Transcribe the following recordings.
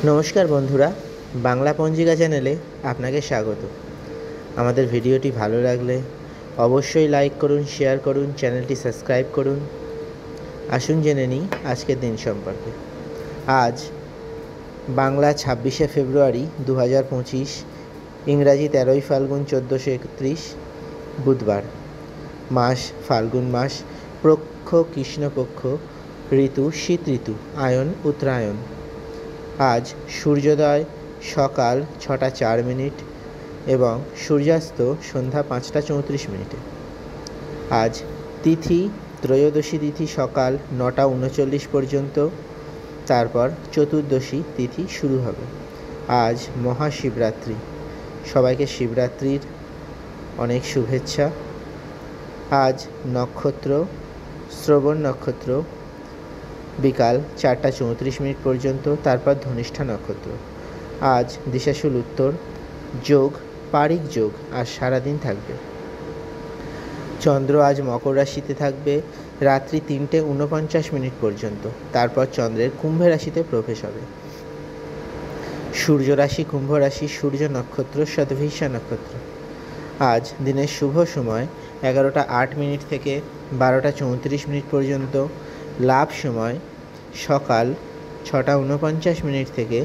নমস্কার বন্ধুরা, বাংলা পঞ্জিকা চ্যানেলে আপনাকে স্বাগত। আমাদের ভিডিওটি ভালো লাগলে অবশ্যই লাইক করুন, শেয়ার করুন, চ্যানেলটি সাবস্ক্রাইব করুন। আসুন জেনে নিই আজকের দিন সম্পর্কে। আজ বাংলা 26শে ফেব্রুয়ারি 2025, ইংরাজি 13ই ফাল্গুন 1431, বুধবার। মাস ফাল্গুন মাস, পক্ষ কৃষ্ণপক্ষ, ঋতু শীত ঋতু, আয়ন উত্তরায়ণ। আজ সূর্যোদয় সকাল 6টা 4 মিনিট এবং সূর্যাস্ত সন্ধ্যা 5টা 34 মিনিটে। আজ তিথি ত্রয়োদশী তিথি সকাল 9টা 39 পর্যন্ত, তারপর চতুর্দশী তিথি শুরু হবে। আজ মহাশিবরাত্রি। সবাইকে শিবরাত্রির অনেক শুভেচ্ছা। আজ নক্ষত্র শ্রবণ নক্ষত্র বিকাল 4টা 34 মিনিট পর্যন্ত, তারপর ধনিষ্ঠা নক্ষত্র। আজ দিশাশুল উত্তর, যোগ পারিক যোগ আজ সারাদিন থাকবে। চন্দ্র আজ মকর রাশিতে থাকবে রাত্রি 3টে 49 মিনিট পর্যন্ত, তারপর চন্দ্রের কুম্ভ রাশিতে প্রবেশ হবে। সূর্য রাশি কুম্ভ রাশি, সূর্য নক্ষত্র শতভিষা নক্ষত্র। আজ দিনের শুভ সময় 11টা 8 মিনিট থেকে 12টা 34 মিনিট পর্যন্ত। লাভ সময় সকাল 6টা 49 মিনিট থেকে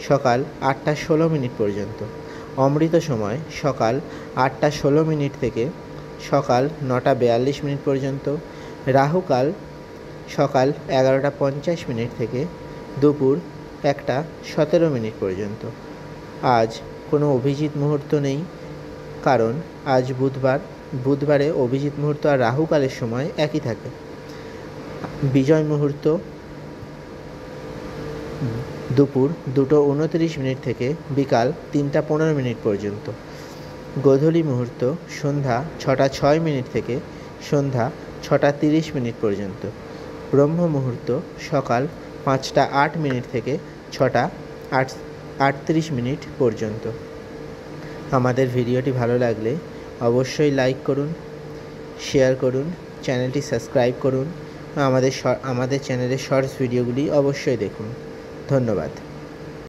সকাল 8টা 16 মিনিট পর্যন্ত। অমৃত সময় সকাল 8টা 16 মিনিট থেকে সকাল 9টা 42 মিনিট পর্যন্ত। রাহুকাল সকাল 11টা 50 মিনিট থেকে দুপুর 1টা 17 মিনিট পর্যন্ত। আজ কোনো অভিজিৎ মুহূর্ত নেই, কারণ আজ বুধবারে অভিজিৎ মুহূর্ত আর রাহুকালের সময় একই থাকে। বিজয় মুহূর্ত দুপুর 2টো 29 মিনিট থেকে বিকাল 3টা 15 মিনিট পর্যন্ত। গোধূলি মুহূর্ত সন্ধ্যা 6টা 6 মিনিট থেকে সন্ধ্যা 6টা 30 মিনিট পর্যন্ত। ব্রহ্ম মুহূর্ত সকাল 5টা 8 মিনিট থেকে 6টা 38 মিনিট পর্যন্ত। আমাদের ভিডিওটি ভালো লাগলে অবশ্যই লাইক করুন, শেয়ার করুন, চ্যানেলটি সাবস্ক্রাইব করুন। আমাদের চ্যানেলের শর্টস ভিডিওগুলি অবশ্যই দেখুন। ধন্যবাদ।